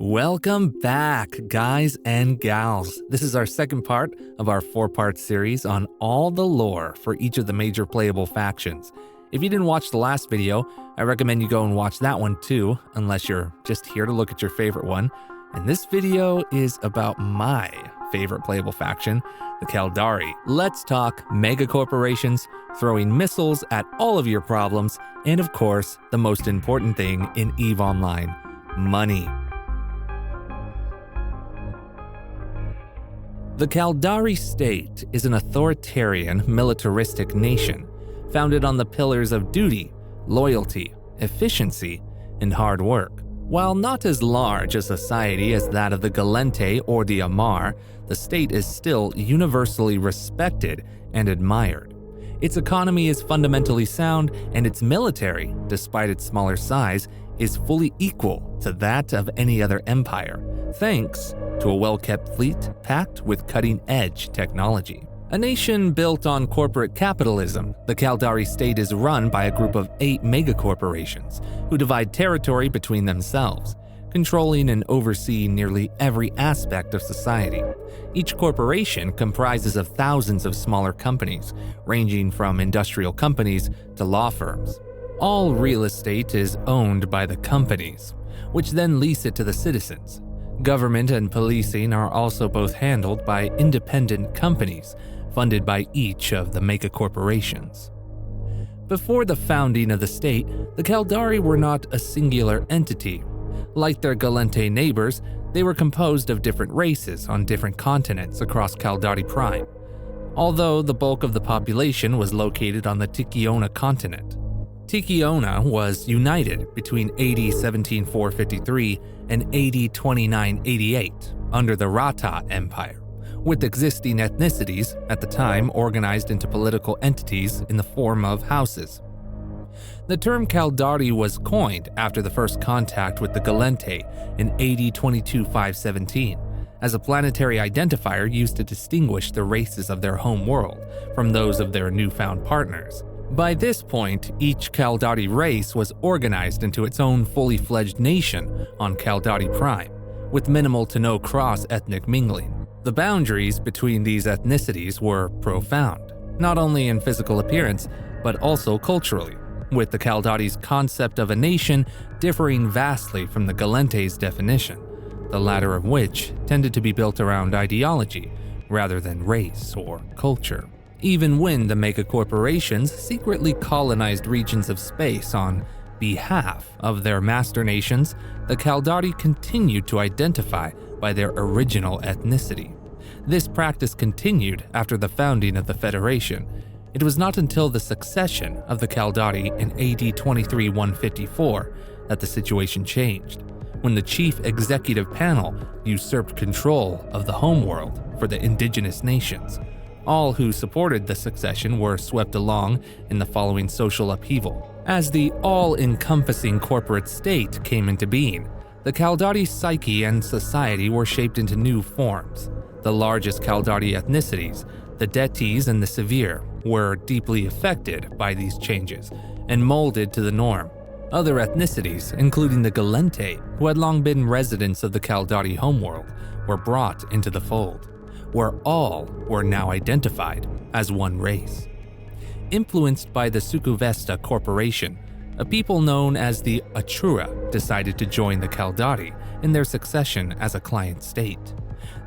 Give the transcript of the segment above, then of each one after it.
Welcome back, guys and gals. This is our second part of our 4-part series on all the lore for each of the major playable factions. If you didn't watch the last video, I recommend you go and watch that one too, unless you're just here to look at your favorite one. And this video is about my favorite playable faction, the Caldari. Let's talk mega corporations, throwing missiles at all of your problems, and of course, the most important thing in EVE Online, money. The Caldari state is an authoritarian, militaristic nation, founded on the pillars of duty, loyalty, efficiency, and hard work. While not as large a society as that of the Gallente or the Amar, the state is still universally respected and admired. Its economy is fundamentally sound, and its military, despite its smaller size, is fully equal to that of any other empire, thanks to a well-kept fleet packed with cutting-edge technology. A nation built on corporate capitalism, the Caldari state is run by a group of 8 megacorporations who divide territory between themselves, controlling and overseeing nearly every aspect of society. Each corporation comprises of thousands of smaller companies, ranging from industrial companies to law firms. All real estate is owned by the companies, which then lease it to the citizens. Government and policing are also both handled by independent companies, funded by each of the megacorporations. Before the founding of the state, the Caldari were not a singular entity. Like their Gallente neighbors, they were composed of different races on different continents across Caldari Prime, although the bulk of the population was located on the Tikiona continent. Tikiona was united between AD 17453 and AD 2988 under the Rata Empire, with existing ethnicities at the time organized into political entities in the form of houses. The term Caldari was coined after the first contact with the Gallente in AD 22517 as a planetary identifier used to distinguish the races of their home world from those of their newfound partners. By this point, each Caldari race was organized into its own fully fledged nation on Caldari Prime, with minimal to no cross-ethnic mingling. The boundaries between these ethnicities were profound, not only in physical appearance, but also culturally, with the Caldari's concept of a nation differing vastly from the Gallente's definition, the latter of which tended to be built around ideology rather than race or culture. Even when the megacorporations secretly colonized regions of space on behalf of their master nations, the Caldari continued to identify by their original ethnicity. This practice continued after the founding of the Federation. It was not until the succession of the Caldari in AD 23154 that the situation changed, when the chief executive panel usurped control of the homeworld for the indigenous nations. All who supported the succession were swept along in the following social upheaval. As the all-encompassing corporate state came into being, the Caldari psyche and society were shaped into new forms. The largest Caldari ethnicities, the Detis and the Severe, were deeply affected by these changes and molded to the norm. Other ethnicities, including the Gallente, who had long been residents of the Caldari homeworld, were brought into the fold, where all were now identified as one race. Influenced by the Sukuvesta Corporation, a people known as the Achura decided to join the Caldari in their succession as a client state.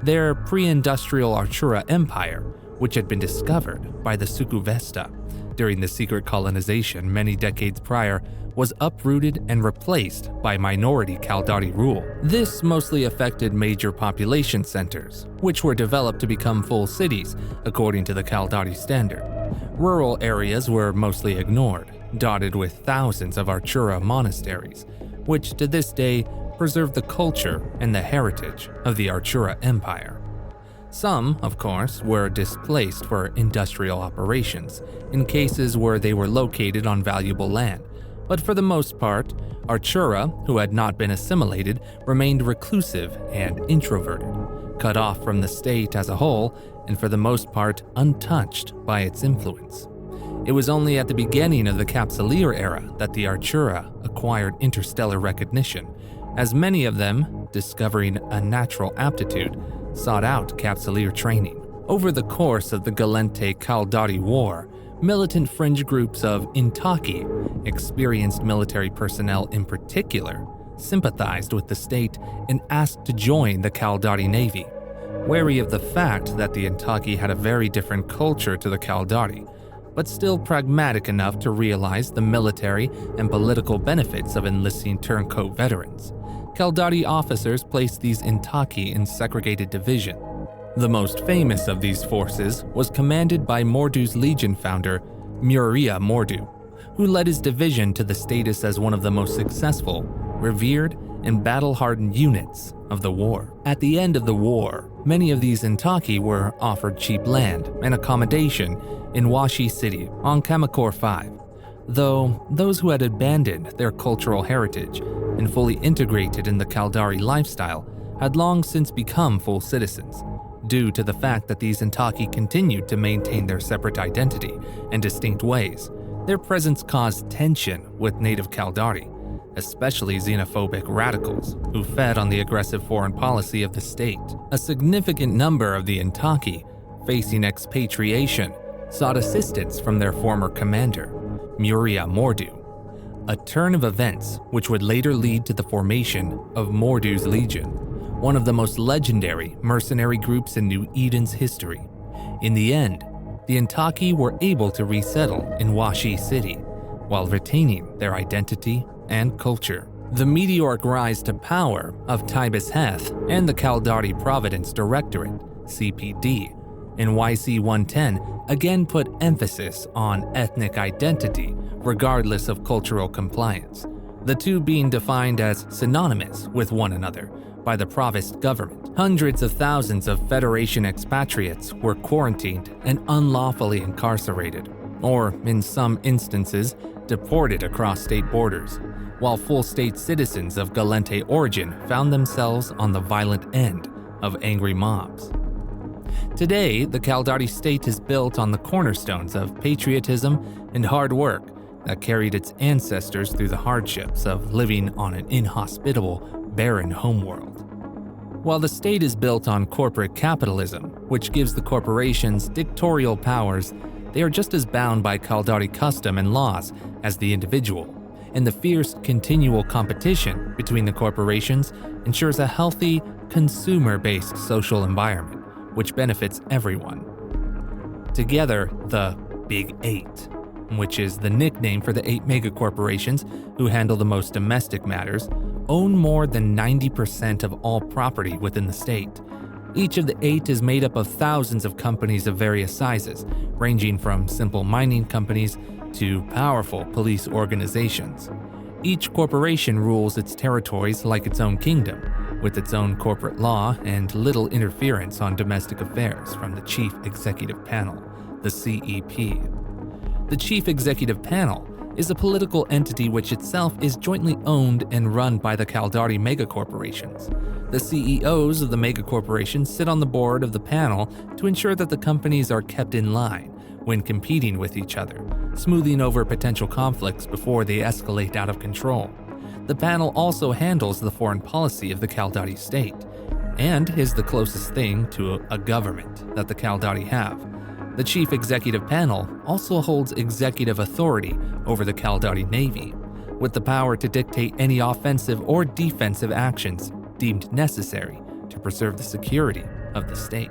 Their pre-industrial Achura Empire, which had been discovered by the Sukuvesta during the secret colonization many decades prior, was uprooted and replaced by minority Caldari rule. This mostly affected major population centers, which were developed to become full cities according to the Caldari standard. Rural areas were mostly ignored, dotted with thousands of Achura monasteries, which to this day preserve the culture and the heritage of the Achura Empire. Some, of course, were displaced for industrial operations, in cases where they were located on valuable land. But for the most part, Achura, who had not been assimilated, remained reclusive and introverted, cut off from the state as a whole, and for the most part untouched by its influence. It was only at the beginning of the Capsuleer era that the Achura acquired interstellar recognition, as many of them, discovering a natural aptitude, sought out capsuleer training. Over the course of the Gallente-Caldari War, militant fringe groups of Intaki, experienced military personnel in particular, sympathized with the state and asked to join the Caldari Navy, wary of the fact that the Intaki had a very different culture to the Caldari, but still pragmatic enough to realize the military and political benefits of enlisting turncoat veterans. Caldari officers placed these Intaki in segregated divisions. The most famous of these forces was commanded by Mordu's Legion founder, Muria Mordu, who led his division to the status as one of the most successful, revered, and battle-hardened units of the war. At the end of the war, many of these Intaki were offered cheap land and accommodation in Washi City on Kamakor 5, though those who had abandoned their cultural heritage and fully integrated in the Caldari lifestyle had long since become full citizens, due to the fact that these Intaki continued to maintain their separate identity and distinct ways. Their presence caused tension with native Caldari, especially xenophobic radicals who fed on the aggressive foreign policy of the state. A significant number of the Intaki, facing expatriation, sought assistance from their former commander, Muria Mordu, a turn of events which would later lead to the formation of Mordu's Legion, one of the most legendary mercenary groups in New Eden's history. In the end, the Intaki were able to resettle in Washi City while retaining their identity and culture. The meteoric rise to power of Tibus Heth and the Caldari Providence Directorate, CPD, in YC 110 again put emphasis on ethnic identity regardless of cultural compliance, the two being defined as synonymous with one another by the Provost government. Hundreds of thousands of Federation expatriates were quarantined and unlawfully incarcerated, or in some instances, deported across state borders, while full state citizens of Gallente origin found themselves on the violent end of angry mobs. Today, the Caldari state is built on the cornerstones of patriotism and hard work that carried its ancestors through the hardships of living on an inhospitable, barren homeworld. While the state is built on corporate capitalism, which gives the corporations dictatorial powers, they are just as bound by Caldari custom and laws as the individual, and the fierce, continual competition between the corporations ensures a healthy, consumer-based social environment, which benefits everyone. Together, the Big Eight, which is the nickname for the 8 megacorporations who handle the most domestic matters, own more than 90% of all property within the state. Each of the 8 is made up of thousands of companies of various sizes, ranging from simple mining companies to powerful police organizations. Each corporation rules its territories like its own kingdom, with its own corporate law and little interference on domestic affairs from the Chief Executive Panel, the CEP. The Chief Executive Panel is a political entity which itself is jointly owned and run by the Caldari megacorporations. The CEOs of the megacorporations sit on the board of the panel to ensure that the companies are kept in line when competing with each other, smoothing over potential conflicts before they escalate out of control. The panel also handles the foreign policy of the Caldari state, and is the closest thing to a government that the Caldari have. The Chief Executive Panel also holds executive authority over the Caldari Navy, with the power to dictate any offensive or defensive actions deemed necessary to preserve the security of the state.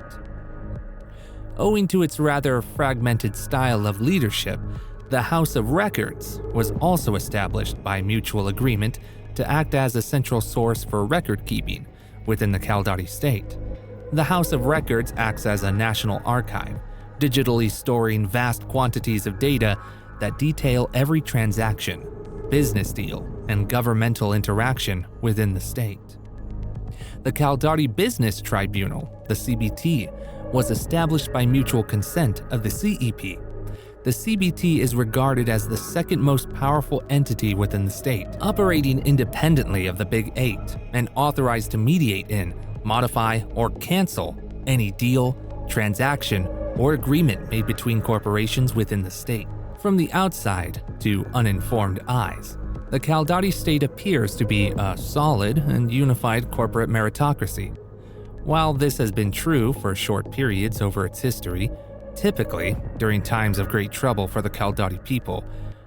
Owing to its rather fragmented style of leadership, the House of Records was also established by mutual agreement to act as a central source for record keeping within the Caldari state. The House of Records acts as a national archive, digitally storing vast quantities of data that detail every transaction, business deal, and governmental interaction within the state. The Caldari Business Tribunal, the CBT, was established by mutual consent of the CEP. The CBT is regarded as the second most powerful entity within the state, operating independently of the Big Eight and authorized to mediate in, modify, or cancel any deal, transaction, or agreement made between corporations within the state. From the outside to uninformed eyes, the Caldari state appears to be a solid and unified corporate meritocracy. While this has been true for short periods over its history, typically during times of great trouble for the Caldari people,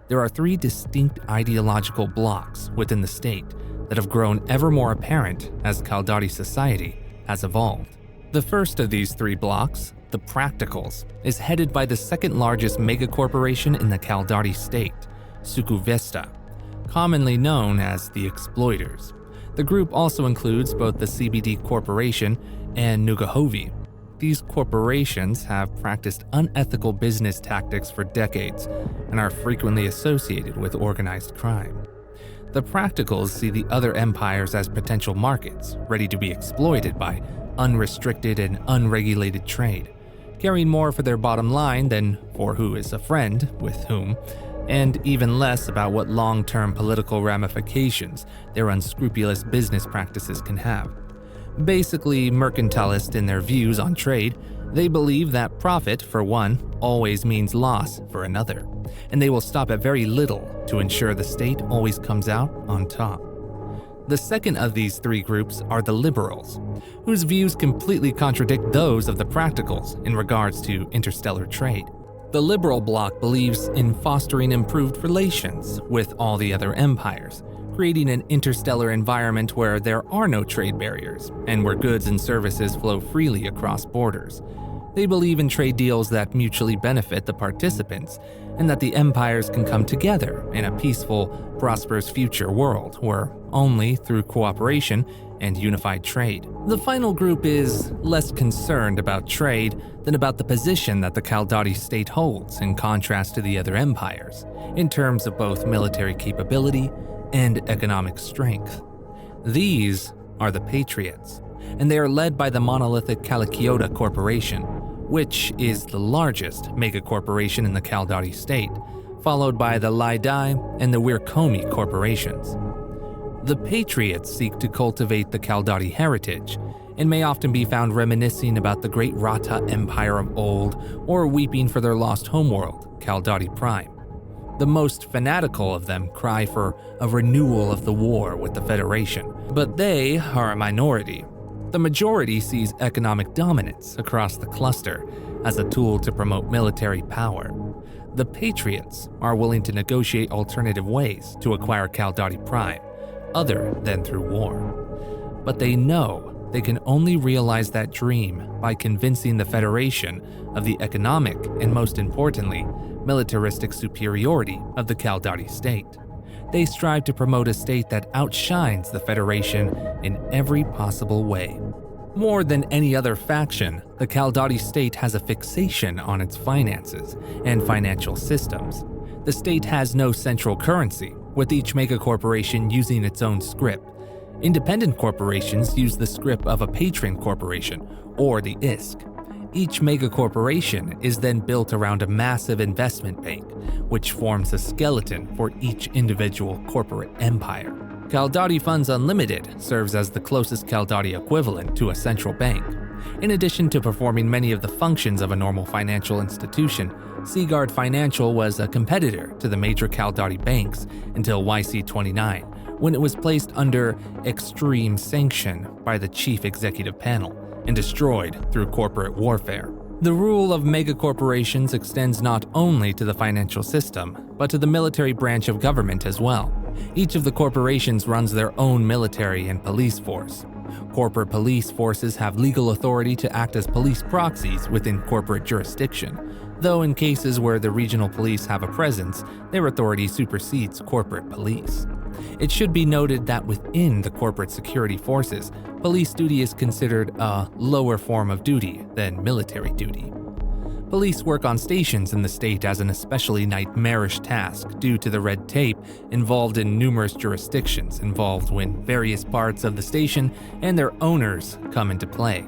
there are three distinct ideological blocks within the state that have grown ever more apparent as Caldari society has evolved. The first of these three blocks, the Practicals, is headed by the second largest megacorporation in the Caldari state, Sukuvesta, commonly known as the Exploiters. The group also includes both the CBD Corporation and Nugahovi. These corporations have practiced unethical business tactics for decades and are frequently associated with organized crime. The Practicals see the other empires as potential markets, ready to be exploited by unrestricted and unregulated trade, caring more for their bottom line than for who is a friend with whom, and even less about what long-term political ramifications their unscrupulous business practices can have. Basically mercantilist in their views on trade, they believe that profit, for one, always means loss for another, and they will stop at very little to ensure the state always comes out on top. The second of these three groups are the Liberals, whose views completely contradict those of the Practicals in regards to interstellar trade. The Liberal bloc believes in fostering improved relations with all the other empires, creating an interstellar environment where there are no trade barriers and where goods and services flow freely across borders. They believe in trade deals that mutually benefit the participants and that the empires can come together in a peaceful, prosperous future world where only through cooperation and unified trade. The final group is less concerned about trade than about the position that the Caldari state holds in contrast to the other empires, in terms of both military capability and economic strength. These are the Patriots, and they are led by the monolithic Calichiota Corporation, which is the largest megacorporation in the Caldari state, followed by the Laidai and the Wirkomi corporations. The Patriots seek to cultivate the Caldari heritage, and may often be found reminiscing about the great Rata Empire of old or weeping for their lost homeworld, Caldari Prime. The most fanatical of them cry for a renewal of the war with the Federation, but they are a minority. The majority sees economic dominance across the cluster as a tool to promote military power. The Patriots are willing to negotiate alternative ways to acquire Caldari Prime, other than through war. But they know they can only realize that dream by convincing the Federation of the economic and, most importantly, militaristic superiority of the Caldari state. They strive to promote a state that outshines the Federation in every possible way. More than any other faction, the Caldari state has a fixation on its finances and financial systems. The state has no central currency, with each megacorporation using its own scrip. Independent corporations use the scrip of a patron corporation, or the ISK. Each megacorporation is then built around a massive investment bank, which forms a skeleton for each individual corporate empire. Caldari Funds Unlimited serves as the closest Caldari equivalent to a central bank. In addition to performing many of the functions of a normal financial institution, Seaguard Financial was a competitor to the major Caldari banks until YC29, when it was placed under extreme sanction by the chief executive panel and destroyed through corporate warfare. The rule of megacorporations extends not only to the financial system, but to the military branch of government as well. Each of the corporations runs their own military and police force. Corporate police forces have legal authority to act as police proxies within corporate jurisdiction, though in cases where the regional police have a presence, their authority supersedes corporate police. It should be noted that within the corporate security forces, police duty is considered a lower form of duty than military duty. Police work on stations in the state as an especially nightmarish task due to the red tape involved in numerous jurisdictions involved when various parts of the station and their owners come into play.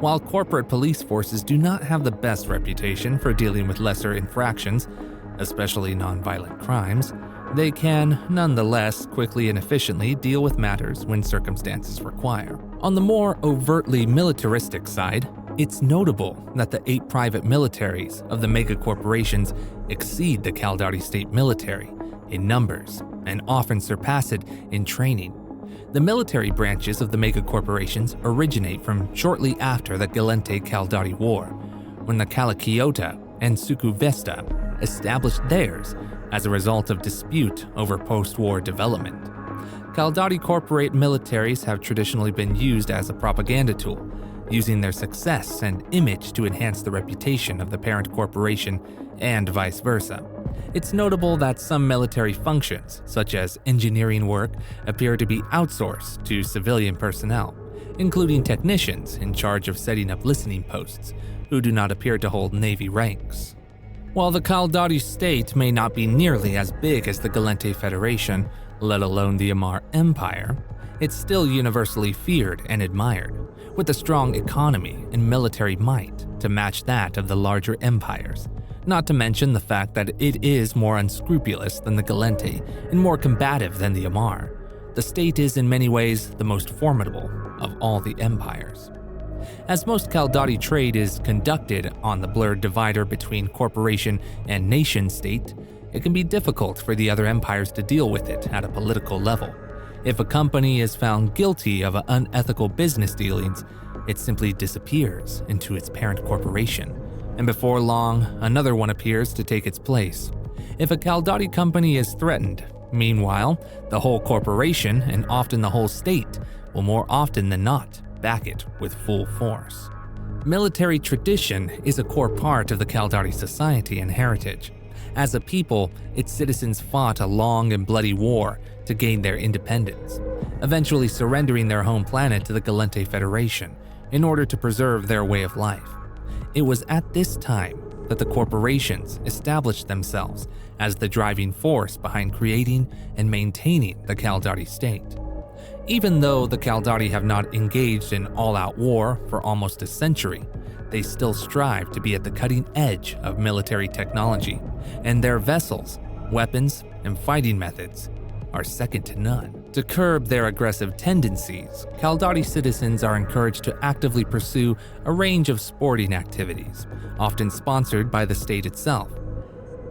While corporate police forces do not have the best reputation for dealing with lesser infractions, especially nonviolent crimes, they can, nonetheless, quickly and efficiently deal with matters when circumstances require. On the more overtly militaristic side, it's notable that the 8 private militaries of the megacorporations exceed the Caldari state military in numbers and often surpass it in training. The military branches of the megacorporations originate from shortly after the Gallente-Caldari War, when the Calakiota and Sukuvesta established theirs as a result of dispute over post-war development. Caldari corporate militaries have traditionally been used as a propaganda tool, using their success and image to enhance the reputation of the parent corporation and vice versa. It's notable that some military functions, such as engineering work, appear to be outsourced to civilian personnel, including technicians in charge of setting up listening posts, who do not appear to hold Navy ranks. While the Caldari state may not be nearly as big as the Gallente Federation, let alone the Amar Empire, it's still universally feared and admired, with a strong economy and military might to match that of the larger empires, not to mention the fact that it is more unscrupulous than the Gallente and more combative than the Amar. The state is in many ways the most formidable of all the empires. As most Caldari trade is conducted on the blurred divider between corporation and nation-state, it can be difficult for the other empires to deal with it at a political level. If a company is found guilty of unethical business dealings, it simply disappears into its parent corporation, and before long, another one appears to take its place. If a Caldari company is threatened, meanwhile, the whole corporation, and often the whole state, will more often than not back it with full force. Military tradition is a core part of the Caldari society and heritage. As a people, its citizens fought a long and bloody war to gain their independence, eventually surrendering their home planet to the Gallente Federation in order to preserve their way of life. It was at this time that the corporations established themselves as the driving force behind creating and maintaining the Caldari state. Even though the Caldari have not engaged in all-out war for almost a century, they still strive to be at the cutting edge of military technology, and their vessels, weapons, and fighting methods are second to none. To curb their aggressive tendencies, Caldari citizens are encouraged to actively pursue a range of sporting activities, often sponsored by the state itself.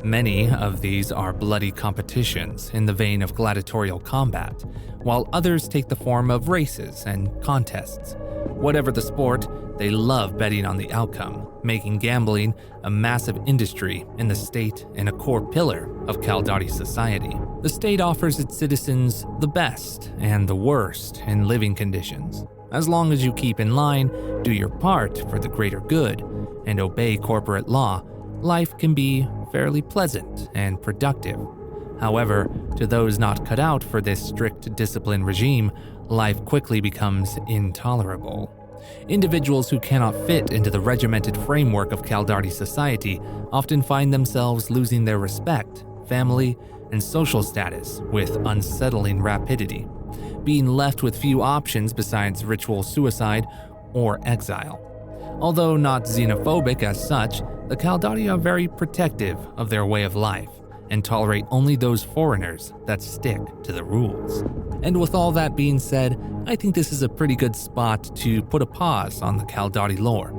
Many of these are bloody competitions in the vein of gladiatorial combat, while others take the form of races and contests. Whatever the sport, they love betting on the outcome, making gambling a massive industry in the state and a core pillar of Caldari society. The state offers its citizens the best and the worst in living conditions. As long as you keep in line, do your part for the greater good, and obey corporate law, life can be fairly pleasant and productive. However, to those not cut out for this strict discipline regime, life quickly becomes intolerable. Individuals who cannot fit into the regimented framework of Caldari society often find themselves losing their respect, family, and social status with unsettling rapidity, being left with few options besides ritual suicide or exile. Although not xenophobic as such, the Caldari are very protective of their way of life and tolerate only those foreigners that stick to the rules. And with all that being said, I think this is a pretty good spot to put a pause on the Caldari lore.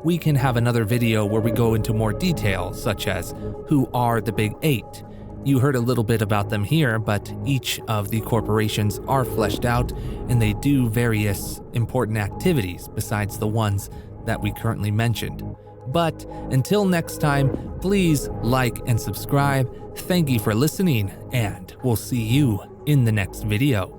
We can have another video where we go into more detail, such as who are the Big Eight. You heard a little bit about them here, but each of the corporations are fleshed out and they do various important activities besides the ones that we currently mentioned. But until next time, please like and subscribe. Thank you for listening, and we'll see you in the next video.